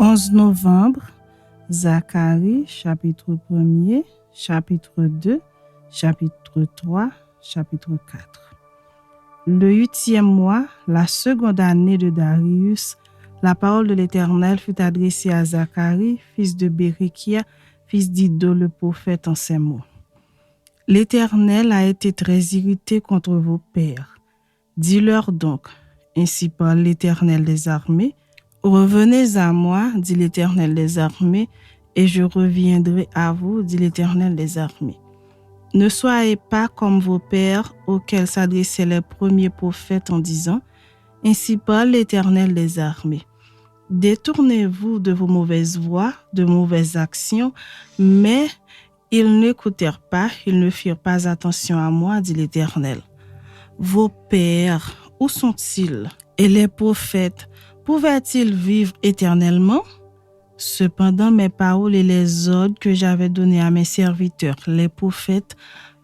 11 novembre, Zacharie, chapitre 1er, chapitre 2, chapitre 3, chapitre 4. Le 8e mois, la seconde année de Darius, la parole de l'Éternel fut adressée à Zacharie, fils de Béréchia, fils d'Iddo le prophète, en ces mots. L'Éternel a été très irrité contre vos pères. Dis-leur donc, ainsi parle l'Éternel des armées, revenez à moi, dit l'Éternel des armées, et je reviendrai à vous, dit l'Éternel des armées. Ne soyez pas comme vos pères auxquels s'adressaient les premiers prophètes en disant, ainsi parle l'Éternel des armées. Détournez-vous de vos mauvaises voies, de mauvaises actions, mais ils n'écoutèrent pas, ils ne firent pas attention à moi, dit l'Éternel. Vos pères, où sont-ils? Et les prophètes, pouvaient-ils vivre éternellement? Cependant, mes paroles et les ordres que j'avais donnés à mes serviteurs, les prophètes,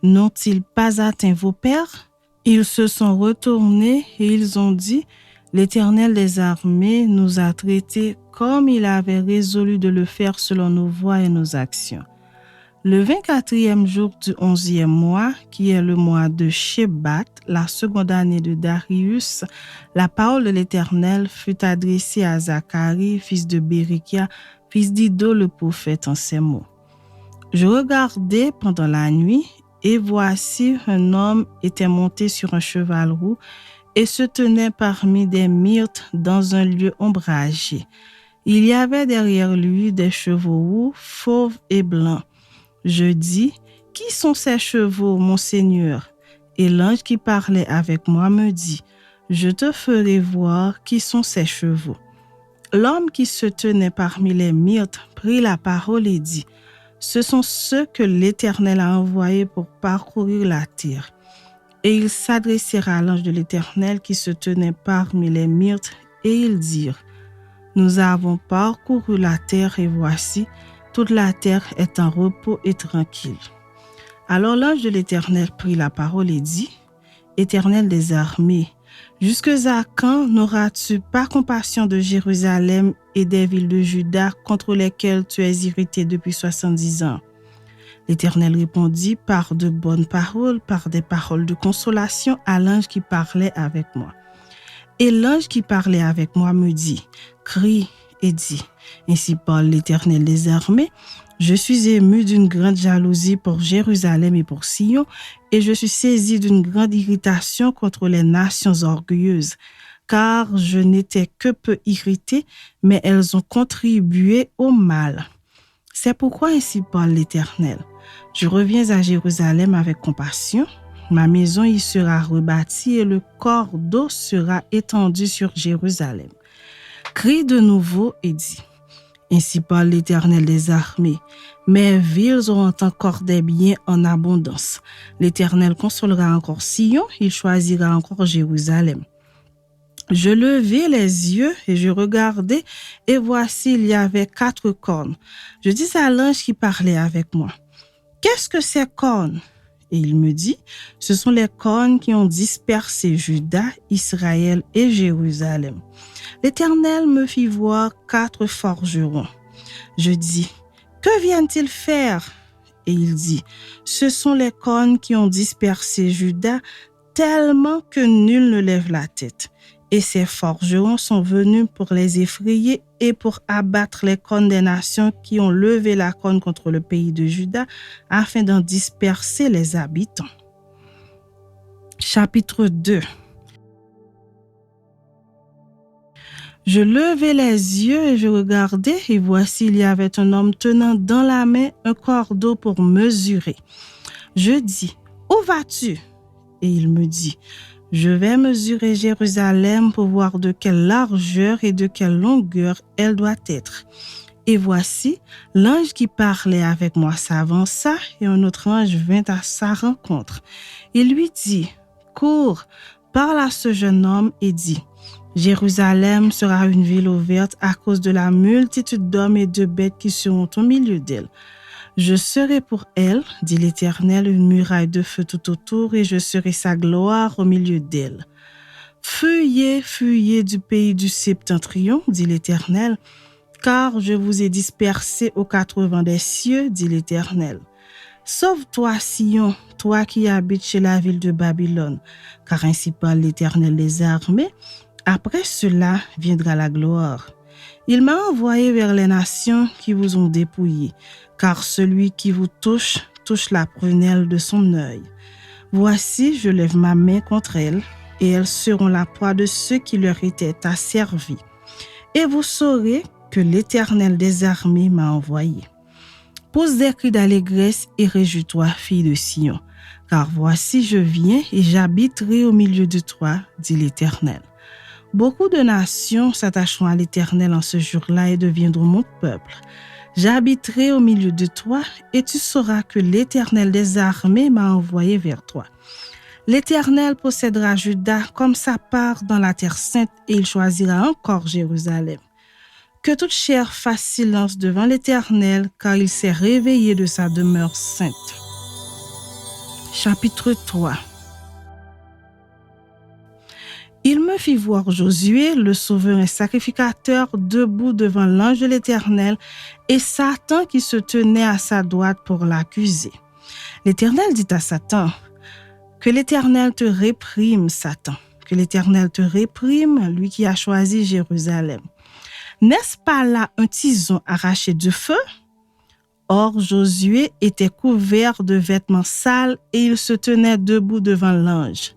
n'ont-ils pas atteint vos pères? Ils se sont retournés et ils ont dit, l'Éternel des armées nous a traités comme il avait résolu de le faire selon nos voies et nos actions. Le 24e jour du 11e mois, qui est le mois de Shebat, la seconde année de Darius, la parole de l'Éternel fut adressée à Zacharie, fils de Béréchia, fils d'Iddo le prophète, en ces mots. Je regardais pendant la nuit, et voici un homme était monté sur un cheval roux et se tenait parmi des myrtes dans un lieu ombragé. Il y avait derrière lui des chevaux roux, fauves et blancs. Je dis, qui sont ces chevaux, mon Seigneur? Et l'ange qui parlait avec moi me dit, je te ferai voir qui sont ces chevaux. L'homme qui se tenait parmi les myrtes prit la parole et dit, ce sont ceux que l'Éternel a envoyés pour parcourir la terre. Et ils s'adressèrent à l'ange de l'Éternel qui se tenait parmi les myrtes, et ils dirent, nous avons parcouru la terre et voici, toute la terre est en repos et tranquille. Alors l'ange de l'Éternel prit la parole et dit, Éternel des armées, jusque à quand n'auras-tu pas compassion de Jérusalem et des villes de Juda contre lesquelles tu es irrité depuis 70 ans? L'Éternel répondit par de bonnes paroles, par des paroles de consolation à l'ange qui parlait avec moi. Et l'ange qui parlait avec moi me dit, crie et dit, ainsi parle l'Éternel des armées, je suis ému d'une grande jalousie pour Jérusalem et pour Sion, et je suis saisi d'une grande irritation contre les nations orgueilleuses, car je n'étais que peu irrité, mais elles ont contribué au mal. C'est pourquoi ainsi parle l'Éternel. Je reviens à Jérusalem avec compassion, ma maison y sera rebâtie et le corps d'eau sera étendu sur Jérusalem. Crie de nouveau et dit, ainsi parle l'Éternel des armées, mes villes auront encore des biens en abondance. L'Éternel consolera encore Sion, il choisira encore Jérusalem. Je levai les yeux et je regardai, et voici il y avait 4 cornes. Je dis à l'ange qui parlait avec moi, qu'est-ce que ces cornes? Et il me dit, ce sont les cornes qui ont dispersé Juda, Israël et Jérusalem. L'Éternel me fit voir 4 forgerons. Je dis, que viennent-ils faire? Et il dit, ce sont les cornes qui ont dispersé Juda tellement que nul ne lève la tête. Et ces forgerons sont venus pour les effrayer et pour abattre les cornes des nations qui ont levé la corne contre le pays de Juda afin d'en disperser les habitants. Chapitre 2. Je levai les yeux et je regardai, et voici il y avait un homme tenant dans la main un cordeau pour mesurer. Je dis, où vas-tu? Et il me dit, je vais mesurer Jérusalem pour voir de quelle largeur et de quelle longueur elle doit être. Et voici, l'ange qui parlait avec moi s'avança et un autre ange vint à sa rencontre. Il lui dit, cours, parle à ce jeune homme et dis, Jérusalem sera une ville ouverte à cause de la multitude d'hommes et de bêtes qui seront au milieu d'elle. Je serai pour elle, dit l'Éternel, une muraille de feu tout autour, et je serai sa gloire au milieu d'elle. Fuyez, fuyez du pays du septentrion, dit l'Éternel, car je vous ai dispersés aux quatre vents des cieux, dit l'Éternel. Sauve-toi, Sion, toi qui habites chez la ville de Babylone, car ainsi parle l'Éternel des armées. Après cela viendra la gloire. Il m'a envoyé vers les nations qui vous ont dépouillés, car celui qui vous touche, touche la prunelle de son œil. Voici, je lève ma main contre elles, et elles seront la proie de ceux qui leur étaient asservis. Et vous saurez que l'Éternel des armées m'a envoyé. Pousse des cris d'allégresse et réjouis-toi, fille de Sion, car voici, je viens et j'habiterai au milieu de toi, dit l'Éternel. Beaucoup de nations s'attacheront à l'Éternel en ce jour-là et deviendront mon peuple. J'habiterai au milieu de toi et tu sauras que l'Éternel des armées m'a envoyé vers toi. L'Éternel possédera Juda comme sa part dans la terre sainte et il choisira encore Jérusalem. Que toute chair fasse silence devant l'Éternel, car il s'est réveillé de sa demeure sainte. Chapitre 3. Il me fit voir Josué, le souverain sacrificateur, debout devant l'ange de l'Éternel, et Satan qui se tenait à sa droite pour l'accuser. L'Éternel dit à Satan, « Que l'Éternel te réprime, Satan, que l'Éternel te réprime, lui qui a choisi Jérusalem. N'est-ce pas là un tison arraché du feu? » Or, Josué était couvert de vêtements sales et il se tenait debout devant l'ange.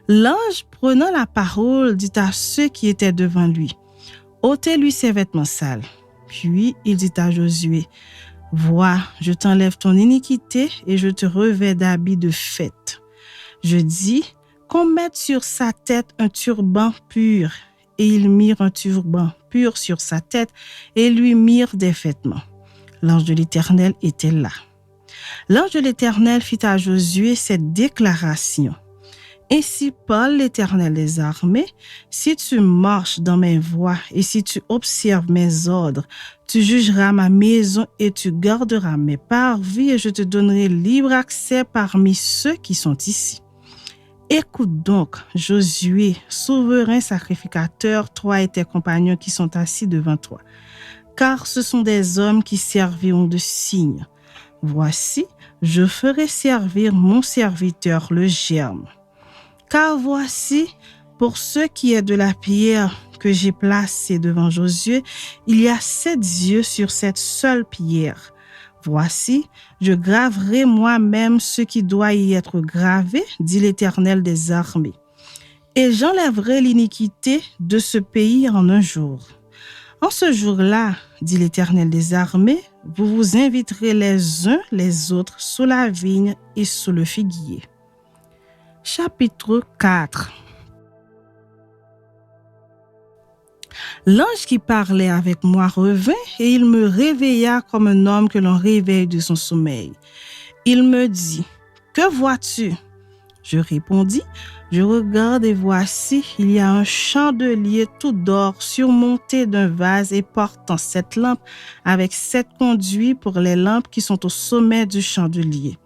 L'ange, prenant la parole, dit à ceux qui étaient devant lui, « Ôtez-lui ses vêtements sales. » Puis il dit à Josué, « Vois, je t'enlève ton iniquité et je te revêts d'habits de fête. » Je dis, qu'on mette sur sa tête un turban pur. Et ils mirent un turban pur sur sa tête et lui mirent des vêtements. L'ange de l'Éternel était là. L'ange de l'Éternel fit à Josué cette déclaration. Ainsi parle l'Éternel des armées, si tu marches dans mes voies et si tu observes mes ordres, tu jugeras ma maison et tu garderas mes parvis et je te donnerai libre accès parmi ceux qui sont ici. Écoute donc, Josué, souverain sacrificateur, toi et tes compagnons qui sont assis devant toi, car ce sont des hommes qui serviront de signes. Voici, je ferai servir mon serviteur le germe. Car voici, pour ce qui est de la pierre que j'ai placée devant Josué, il y a 7 yeux sur cette seule pierre. Voici, je graverai moi-même ce qui doit y être gravé, dit l'Éternel des armées. Et j'enlèverai l'iniquité de ce pays en un jour. En ce jour-là, dit l'Éternel des armées, vous vous inviterez les uns les autres sous la vigne et sous le figuier. Chapitre 4. L'ange qui parlait avec moi revint et il me réveilla comme un homme que l'on réveille de son sommeil. Il me dit, « Que vois-tu » Je répondis, « Je regarde et voici, il y a un chandelier tout d'or surmonté d'un vase et portant 7 lampes avec 7 conduits pour les lampes qui sont au sommet du chandelier.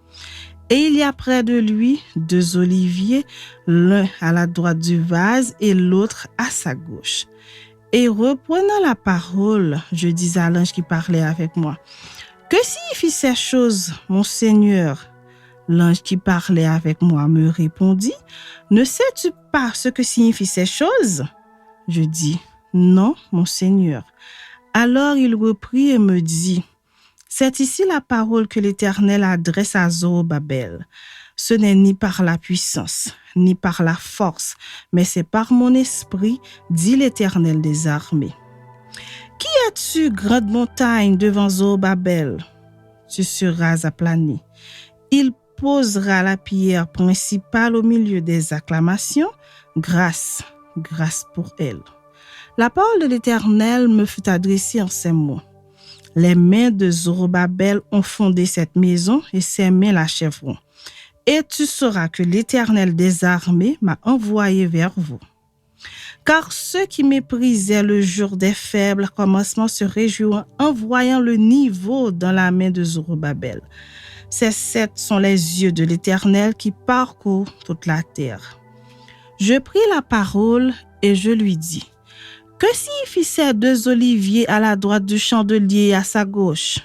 Et il y a près de lui 2 oliviers, l'un à la droite du vase et l'autre à sa gauche. » Et reprenant la parole, je dis à l'ange qui parlait avec moi, « Que signifient ces choses, mon Seigneur ?» L'ange qui parlait avec moi me répondit, « Ne sais-tu pas ce que signifient ces choses ?» Je dis, « Non, mon Seigneur. » Alors il reprit et me dit, « C'est ici la parole que l'Éternel adresse à Zorobabel. Ce n'est ni par la puissance, ni par la force, mais c'est par mon esprit, dit l'Éternel des armées. Qui es-tu, grande montagne, devant Zorobabel? Tu seras aplani. Il posera la pierre principale au milieu des acclamations. Grâce, grâce pour elle. La parole de l'Éternel me fut adressée en ces mots. Les mains de Zorobabel ont fondé cette maison et ses mains l'achèveront. Et tu sauras que l'Éternel des armées m'a envoyé vers vous. Car ceux qui méprisaient le jour des faibles commencement se réjouiront en voyant le niveau dans la main de Zorobabel. Ces 7 sont les yeux de l'Éternel qui parcourent toute la terre. Je pris la parole et je lui dis, Que signifient ces 2 oliviers à la droite du chandelier et à sa gauche?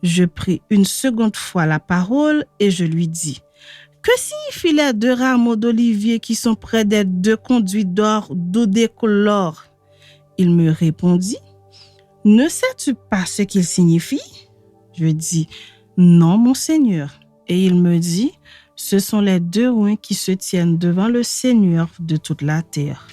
Je pris une seconde fois la parole et je lui dis: Que signifient les 2 rameaux d'olivier qui sont près des 2 conduits d'or dodécolores? Il me répondit: Ne sais-tu pas ce qu'ils signifient? Je dis: Non, mon Seigneur. Et il me dit: Ce sont les 2 reins qui se tiennent devant le Seigneur de toute la terre.